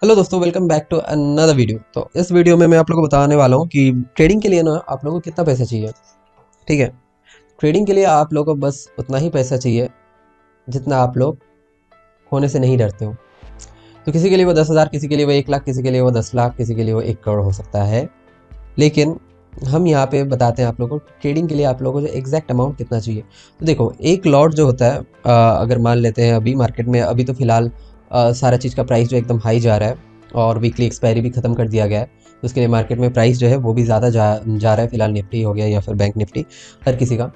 Hello दोस्तों, welcome back to another video. तो इस वीडियो में मैं आप लोगों को बताने वाला हूँ कि ट्रेडिंग के लिए ना आप लोगों को कितना पैसा चाहिए। ठीक है, ट्रेडिंग के लिए आप लोगों को बस उतना ही पैसा चाहिए जितना आप लोग खोने से नहीं डरते हो। तो किसी के लिए वो 10,000, किसी के लिए वो 1 लाख, किसी के लिए वो 10 लाख, किसी के लिए वो 1 करोड़ हो सकता है। लेकिन हम यहाँ पे बताते हैं आप लोगों को ट्रेडिंग के लिए आप लोगों को जो एग्जैक्ट अमाउंट कितना चाहिए। तो देखो, एक लॉट जो होता है, अगर मान लेते हैं अभी मार्केट में अभी तो फिलहाल सारा चीज़ का प्राइस जो एकदम हाई जा रहा है और वीकली एक्सपायरी भी ख़त्म कर दिया गया है। तो उसके लिए मार्केट में प्राइस जो है वो भी ज़्यादा जा रहा है। फिलहाल निफ्टी हो गया या फिर बैंक निफ्टी, हर किसी का।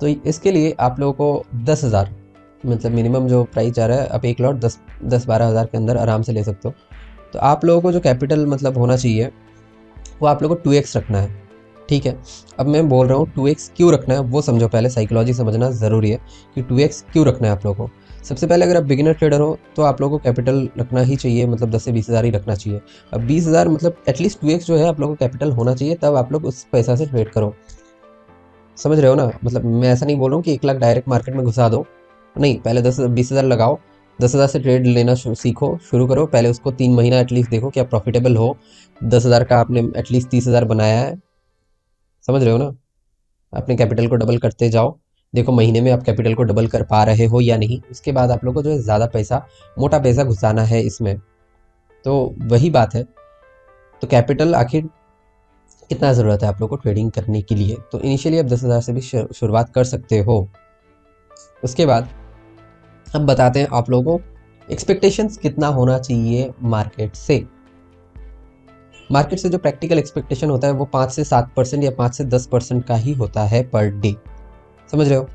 तो इसके लिए आप लोगों को 10,000 मतलब मिनिमम जो प्राइस जा रहा है, आप एक लॉट 10-12 हज़ार के अंदर आराम से ले सकते हो। तो आप लोगों को जो कैपिटल मतलब होना चाहिए वो आप लोगों को 2x रखना है। ठीक है, अब मैं बोल रहा हूँ 2x क्यों रखना है वो समझो। पहले साइकोलॉजी समझना ज़रूरी है कि 2x क्यों रखना है आप लोगों को। सबसे पहले अगर आप बिगिनर ट्रेडर हो तो आप लोगों को कैपिटल रखना ही चाहिए, मतलब 10 से 20 हज़ार ही रखना चाहिए। अब 20 हज़ार मतलब एटलीस्ट 2x जो है आप लोगों को कैपिटल होना चाहिए, तब आप लोग उस पैसा से ट्रेड करो। समझ रहे हो ना? मतलब मैं ऐसा नहीं बोल रहा हूँ कि 1 लाख डायरेक्ट मार्केट में घुसा दो, नहीं। पहले 10-20 हज़ार लगाओ, 10,000 से ट्रेड लेना सीखो, शुरू करो। पहले उसको 3 महीना एटलीस्ट देखो कि आप प्रॉफिटेबल हो। 10,000 का आपने एटलीस्ट 30,000 बनाया है। समझ रहे हो ना? अपने कैपिटल को डबल करते जाओ। देखो महीने में आप कैपिटल को डबल कर पा रहे हो या नहीं। उसके बाद आप लोग को जो है ज़्यादा पैसा, मोटा पैसा घुसाना है इसमें। तो वही बात है। तो कैपिटल आखिर कितना ज़रूरत है आप लोग को ट्रेडिंग करने के लिए? तो इनिशियली आप 10,000 से भी शुरुआत कर सकते हो। उसके बाद हम बताते हैं आप लोगों को एक्सपेक्टेशंस कितना होना चाहिए मार्केट से। मार्केट से जो प्रैक्टिकल एक्सपेक्टेशन होता है वो 5 से 7% या 5 से 10% का ही होता है पर डे। समझ रहे हो?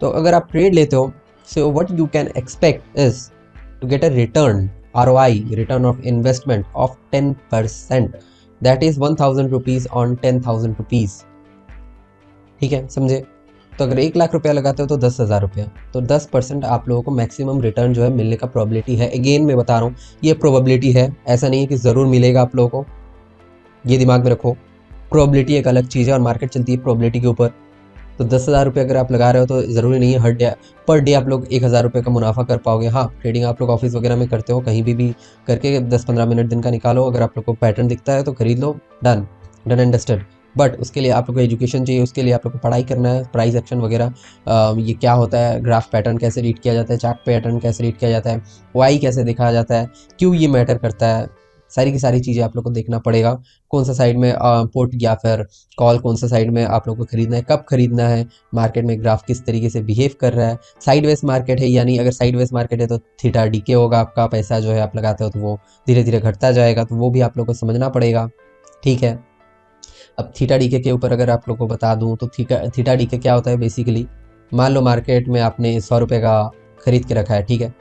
तो अगर आप ट्रेड लेते हो, so what you can expect is to get a return, ROI, return of investment of 10%, that is 1,000 rupees on 10,000 rupees. ठीक है, समझे? तो अगर 1 लाख रुपया लगाते हो तो 10,000 रुपया, तो 10% आप लोगों को मैक्सिमम रिटर्न जो है मिलने का प्रोबेबिलिटी है। अगेन मैं बता रहा हूँ, ये प्रोबेबिलिटी है, ऐसा नहीं है कि ज़रूर मिलेगा आप लोगों को। ये दिमाग में रखो, प्रोबेबिलिटी एक अलग चीज़ है और मार्केट चलती है प्रोबेबिलिटी के ऊपर। तो 10,000 रुपये अगर आप लगा रहे हो तो ज़रूरी नहीं है हर डे पर डे आप लोग 1,000 रुपये का मुनाफा कर पाओगे। हाँ, ट्रेडिंग आप लोग ऑफिस वगैरह में करते हो, कहीं भी करके 10-15 मिनट दिन का निकालो, अगर आप लोग को पैटर्न दिखता है तो खरीद लो, done done and dusted. But उसके लिए आप लोग को एजुकेशन चाहिए, उसके लिए आप लोग को पढ़ाई करना है, प्राइस एक्शन वगैरह, ये क्या होता है, ग्राफ पैटर्न कैसे रीड किया जाता है, चार्ट पैटर्न कैसे रीड किया जाता है, वाई कैसे देखा जाता है, क्यों ये मैटर करता है, सारी की सारी चीज़ें आप लोग को देखना पड़ेगा। कौन सा साइड में पुट या फिर कॉल, कौन सा साइड में आप लोग को खरीदना है, कब खरीदना है, मार्केट में ग्राफ किस तरीके से बिहेव कर रहा है, साइडवेज मार्केट है या नहीं। अगर साइडवेज मार्केट है तो थीटा डीके होगा, आपका पैसा जो है आप लगाते हो तो वो धीरे धीरे घटता जाएगा, तो वो भी आप लोग को समझना पड़ेगा। ठीक है, अब थीटा डीके के ऊपर अगर आप लोग को बता दूं तो थीटा डीके क्या होता है बेसिकली। मान लो मार्केट में आपने 100 रुपये का खरीद के रखा है, ठीक है,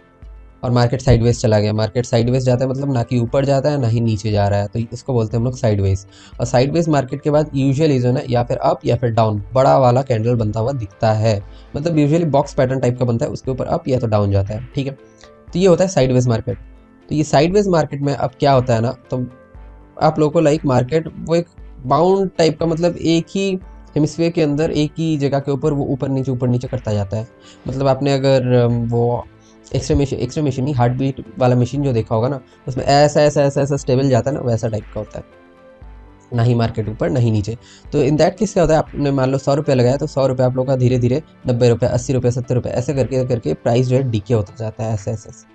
और मार्केट साइडवेज चला गया। मार्केट साइडवेज जाता है मतलब ना कि ऊपर जाता है ना ही नीचे जा रहा है, तो इसको बोलते हैं हम लोग साइडवेज। और साइडवेज मार्केट के बाद यूजुअली जो है ना, या फिर अप या फिर डाउन बड़ा वाला कैंडल बनता हुआ दिखता है, मतलब यूजुअली बॉक्स पैटर्न टाइप का बनता है, उसके ऊपर अप या तो डाउन जाता है। ठीक है, तो ये होता है साइडवेज मार्केट। तो ये साइडवेज मार्केट में अब क्या होता है ना, तो आप लोगों को लाइक मार्केट वो एक बाउंड टाइप का, मतलब एक ही हेमिस्फीयर के अंदर एक ही जगह के ऊपर वो ऊपर नीचे करता जाता है। मतलब आपने अगर वो एक्सरे मशीन नहीं, हार्ट बीट वाला मशीन जो देखा होगा ना, उसमें ऐसा ऐसा ऐसा ऐसा स्टेबल जाता है ना, वैसा टाइप का होता है, ना ही मार्केट ऊपर ना ही नीचे। तो इन दैट केस क्या होता है, आपने मान लो 100 रुपये लगाया तो 100 रुपये आप लोग का धीरे धीरे 90 रुपये, 80 रुपये, 70 रुपये, ऐसे करके करके प्राइस जो है डीके होता जाता है, ऐसे ऐसे ऐसे।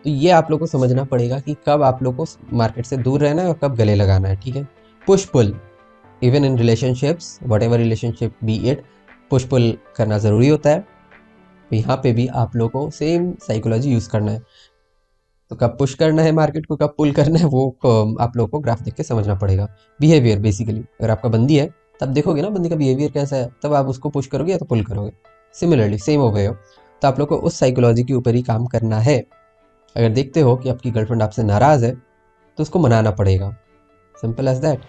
तो ये आप लोग को समझना पड़ेगा कि कब आप लोग को मार्केट से दूर रहना है और कब गले लगाना है। ठीक है, push pull, even in relationships, whatever relationship be it, push pull करना ज़रूरी होता है। तो यहाँ पे भी आप लोग को सेम साइकोलॉजी यूज़ करना है। तो कब पुश करना है मार्केट को, कब पुल करना है, वो आप लोग को ग्राफ देख के समझना पड़ेगा। बिहेवियर बेसिकली, अगर आपका बंदी है तब देखोगे ना बंदी का बिहेवियर कैसा है, तब आप उसको पुश करोगे या तो पुल करोगे। सिमिलरली सेम हो गए हो, तो आप लोग को उस साइकोलॉजी के ऊपर ही काम करना है। अगर देखते हो कि आपकी गर्लफ्रेंड आपसे नाराज़ है तो उसको मनाना पड़ेगा, सिंपल एज दैट।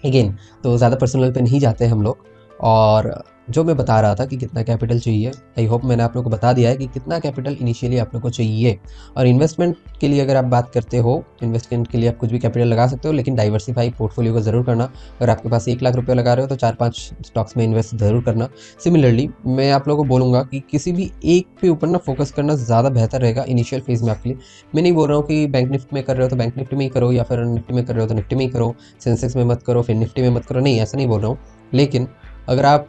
अगेन, तो ज़्यादा पर्सनल पे नहीं जाते हम लोग, और जो मैं बता रहा था कि कितना कैपिटल चाहिए, आई होप मैंने आप लोग को बता दिया है कि कितना कैपिटल इनिशियली आप लोग को चाहिए। और इन्वेस्टमेंट के लिए अगर आप बात करते हो, इन्वेस्टमेंट के लिए आप कुछ भी कैपिटल लगा सकते हो, लेकिन डाइवर्सिफाई पोर्टफोलियो को ज़रूर करना। अगर आपके पास 1 लाख रुपये लगा रहे हो तो 4-5 स्टॉक्स में इन्वेस्ट ज़रूर करना। सिमिलरली मैं आप लोगों को बोलूँगा कि किसी भी एक पे ऊपर ना फोकस करना ज़्यादा बेहतर रहेगा इनिशियल फेज़ में आपके लिए। मैं नहीं बोल रहा हूँ कि बैंक निफ्टी में कर रहे हो तो बैंक निफ्टी में ही करो, या फिर निफ्टी में कर रहे हो तो निफ्टी में ही करो, सेंसेक्स में मत करो फिर निफ्टी में मत करो, नहीं ऐसा नहीं बोल रहा हूँ। लेकिन अगर आप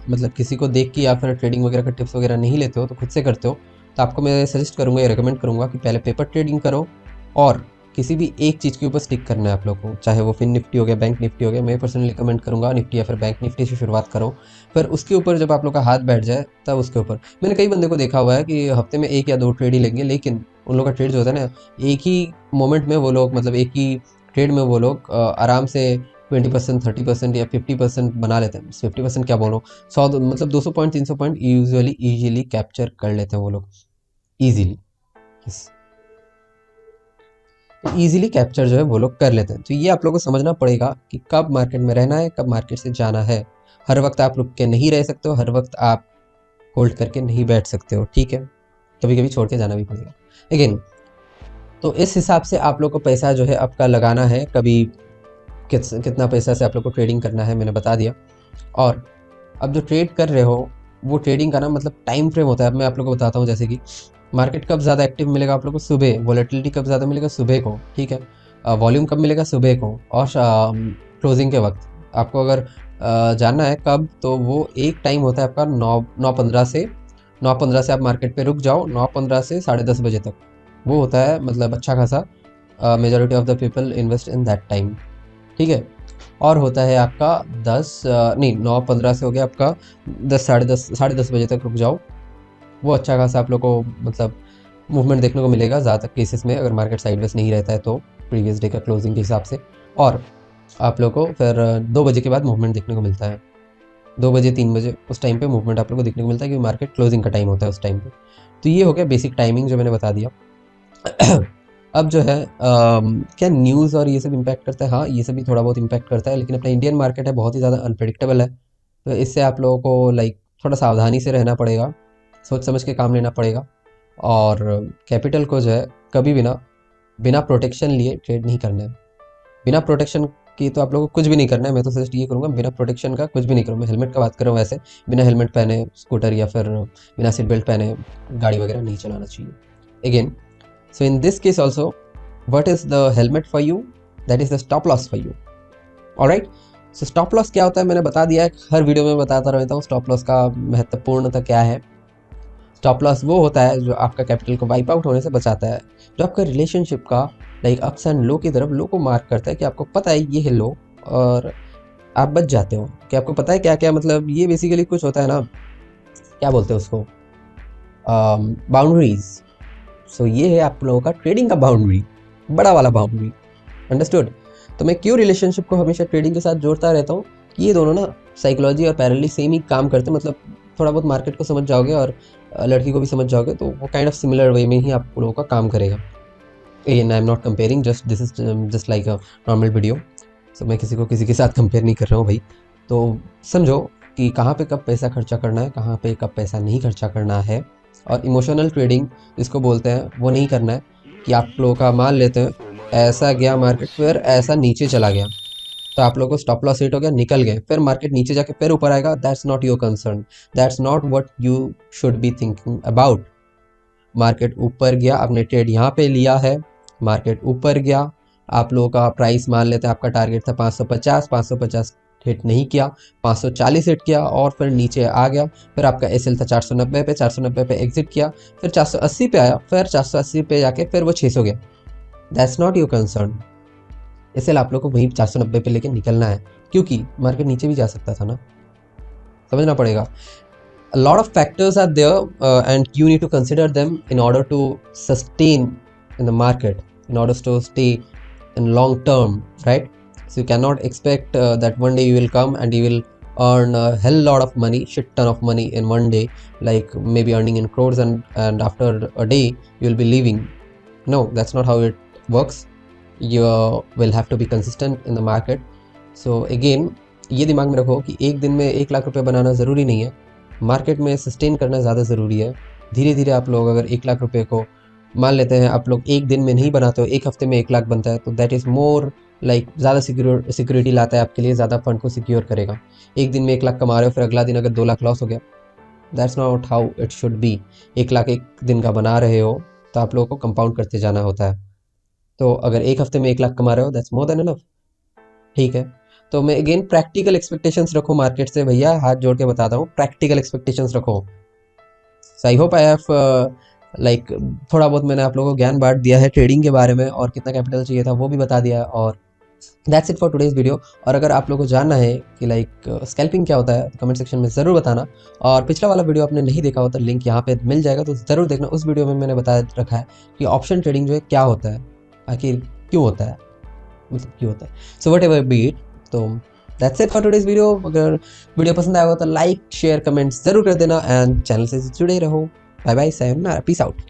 मतलब किसी को देख के या फिर ट्रेडिंग वगैरह का टिप्स वगैरह नहीं लेते हो तो खुद से करते हो, तो आपको मैं सजेस्ट करूँगा या रिकमेंड करूँगा कि पहले पेपर ट्रेडिंग करो और किसी भी एक चीज़ के ऊपर स्टिक करना है आप लोग को, चाहे वो फिन निफ्टी हो गया, बैंक निफ्टी हो गया। मैं पर्सनली रिकमेंड करूँगा निफ्टी या फिर बैंक निफ्टी से शुरुआत करो, फिर उसके ऊपर जब आप लोग का हाथ बैठ जाए तब उसके ऊपर। मैंने कई बंदे को देखा हुआ है कि हफ्ते में 1 या 2 ट्रेड ही लेंगे, लेकिन उन लोग का ट्रेड जो होता है ना, एक ही मोमेंट में वो लोग, मतलब एक ही ट्रेड में वो लोग आराम से 20%, 30% या 50% बना लेते हैं। 50% क्या बोलो, 100 मतलब 200 पॉइंट 300 पॉइंट ईजिली कैप्चर कर लेते हैं वो लोग, ईजिली ईजिली कैप्चर जो है वो लोग कर लेते हैं। तो ये आप लोगों को समझना पड़ेगा कि कब मार्केट में रहना है, कब मार्केट से जाना है। हर वक्त आप रुक के नहीं रह सकते हो, हर वक्त आप होल्ड करके नहीं बैठ सकते हो, ठीक है, कभी कभी छोड़ के जाना भी पड़ेगा। अगेन तो इस हिसाब से आप लोग को पैसा जो है आपका लगाना है, कभी कितना पैसा से आप लोग को ट्रेडिंग करना है मैंने बता दिया। और अब जो ट्रेड कर रहे हो वो ट्रेडिंग का ना मतलब टाइम फ्रेम होता है। अब मैं आप लोग को बताता हूँ, जैसे कि मार्केट कब ज़्यादा एक्टिव मिलेगा आप लोग को, सुबह। वॉलेटिलिटी कब ज़्यादा मिलेगा, सुबह को, ठीक है। वॉल्यूम कब मिलेगा, सुबह को। और क्लोजिंग के वक्त आपको अगर जानना है कब, तो वो एक टाइम होता है आपका 9:15 से 9:15 से आप मार्केट पे रुक जाओ, 9:15 से 10:30 बजे तक। वो होता है मतलब अच्छा खासा, majority of the people invest in that time, ठीक है। और होता है आपका 9:15 से हो गया आपका 10, 10:30 बजे तक रुक जाओ। वो अच्छा खासा आप लोग को मतलब मूवमेंट देखने को मिलेगा ज़्यादातर केसेस में, अगर मार्केट साइडवेज नहीं रहता है तो प्रीवियस डे का क्लोजिंग के हिसाब से। और आप लोग को फिर 2 बजे के बाद मूवमेंट देखने को मिलता है, 2 बजे 3 बजे उस टाइम पे मूवमेंट आप लोग को देखने को मिलता है, क्योंकि मार्केट क्लोजिंग का टाइम होता है उस टाइम पे। तो ये हो गया बेसिक टाइमिंग जो मैंने बता दिया। अब जो है क्या न्यूज़ और ये सब इम्पैक्ट करता है? हाँ, ये सब भी थोड़ा बहुत इम्पैक्ट करता है, लेकिन अपना इंडियन मार्केट है बहुत ही ज़्यादा अनप्रेडिक्टेबल है, तो इससे आप लोगों को थोड़ा सावधानी से रहना पड़ेगा, सोच समझ के काम लेना पड़ेगा। और कैपिटल को जो है कभी भी ना बिना प्रोटेक्शन लिए ट्रेड नहीं करना है। बिना प्रोटेक्शन की तो आप लोगों को कुछ भी नहीं करना है। मैं तो सजेस्ट ये करूँगा, बिना प्रोटेक्शन का कुछ भी नहीं करो। मैं हेलमेट का बात कर रहा हूँ, वैसे बिना हेलमेट पहने स्कूटर या फिर बिना सीट बेल्ट पहने गाड़ी वगैरह नहीं चलाना चाहिए। Again, so in this case also, what is the helmet for you? That is the stop loss for you. Alright, so stop loss क्या होता है मैंने बता दिया है, हर वीडियो में बताता रहता हूँ स्टॉप लॉस का महत्वपूर्णता क्या है। स्टॉप लॉस वो होता है जो आपका कैपिटल को वाइप आउट होने से बचाता है, जो आपका रिलेशनशिप का अप्स एंड लो की तरफ लो को मार्क करता है कि आपको पता है ये है लो और आप बच जाते हो। कि आपको पता है क्या क्या, मतलब ये बेसिकली कुछ होता है ना, क्या बोलते हैं उसको, बाउंड्रीज। सो ये है आप लोगों का ट्रेडिंग का बाउंड्री, बड़ा वाला बाउंड्री, अंडरस्टूड। तो मैं क्यों रिलेशनशिप को हमेशा ट्रेडिंग के साथ जोड़ता रहता हूँ कि ये दोनों ना साइकोलॉजी और पैरेलली सेम ही काम करते हैं। मतलब थोड़ा बहुत मार्केट को समझ जाओगे और लड़की को भी समझ जाओगे तो वो काइंड ऑफ सिमिलर वे में ही आप लोगों का काम करेगा। And I am not comparing, this is just like a normal video. So मैं किसी को किसी के साथ कंपेयर नहीं कर रहा हूँ भाई। तो समझो कि कहाँ पे कब पैसा खर्चा करना है, कहाँ पे कब पैसा नहीं खर्चा करना है। और इमोशनल ट्रेडिंग जिसको बोलते हैं वो नहीं करना है कि आप लोगों का मान लेते हैं ऐसा गया मार्केट, फिर ऐसा नीचे चला गया तो आप लोगों को स्टॉप लॉस हिट हो गया, निकल गए, फिर मार्केट नीचे जाके फिर ऊपर आएगा। That's not your concern, that's not what you should be thinking about. Market ऊपर गया, आपने ट्रेड यहाँ पे लिया है, मार्केट ऊपर गया, आप लोगों का प्राइस मान लेते हैं आपका टारगेट था 550 हिट नहीं किया, 540 हिट किया और फिर नीचे आ गया। फिर आपका एसएल था 490 पे, 490 पे एग्जिट किया, फिर 480 पे आया, फिर 480 पे जाके फिर वो 600 गया। That's not your concern. SL आप लोग को वहीं 490 पे लेके निकलना है, क्योंकि मार्केट नीचे भी जा सकता था ना, समझना पड़ेगा। A lot of factors are there and you need to consider them in order to sustain in the market, in order to stay in long term, right? So you cannot expect that one day you will come and you will earn a hell lot of money, shit ton of money in one day, like maybe earning in crores, and after a day you will be leaving. No, that's not how it works. You will have to be consistent in the market. So again, ये दिमाग में रखो कि एक दिन में 1 लाख रुपए बनाना ज़रूरी नहीं है, मार्केट में सस्टेन करना ज़्यादा ज़रूरी है। धीरे धीरे आप लोग अगर 1 लाख रुपए को मान लेते हैं, आप लोग एक दिन में नहीं बनाते हो, एक हफ्ते में 1 लाख बनता है, तो दैट इज़ मोर लाइक ज़्यादा सिक्योरिटी लाता है आपके लिए, ज़्यादा फंड को सिक्योर करेगा। एक दिन में 1 लाख कमा रहे हो, फिर अगला दिन अगर 2 लाख लॉस हो गया, that's not how it should be. 1 lakh एक दिन का बना रहे हो तो आप लोगों को कंपाउंड करते जाना होता है। तो अगर एक हफ्ते में 1 लाख कमा रहे हो, दैट्स मोर देन इनफ। ठीक है, तो मैं अगेन प्रैक्टिकल एक्सपेक्टेशंस रखो मार्केट से भैया, हाथ जोड़ के बताता हूँ, प्रैक्टिकल एक्सपेक्टेशंस रखो। So I hope I have like थोड़ा बहुत मैंने आप लोगों को ज्ञान बांट दिया है ट्रेडिंग के बारे में, और कितना कैपिटल चाहिए था वो भी बता दिया। और that's it for today's video. और अगर आप लोगों को जानना है कि लाइक स्कैल्पिंग क्या होता है, तो कमेंट सेक्शन में ज़रूर बताना। और पिछला वाला वीडियो आपने नहीं देखा हो तो लिंक यहाँ पे मिल जाएगा, तो ज़रूर देखना। उस वीडियो में मैंने बता रखा है कि ऑप्शन ट्रेडिंग जो है क्या होता है, आखिर क्यों होता है, मतलब क्यों होता है। So whatever be it, तो that's it for today's video. अगर वीडियो पसंद आया हो तो लाइक शेयर कमेंट ज़रूर कर देना, एंड चैनल से जुड़े रहो। Bye bye, sayonara, peace out.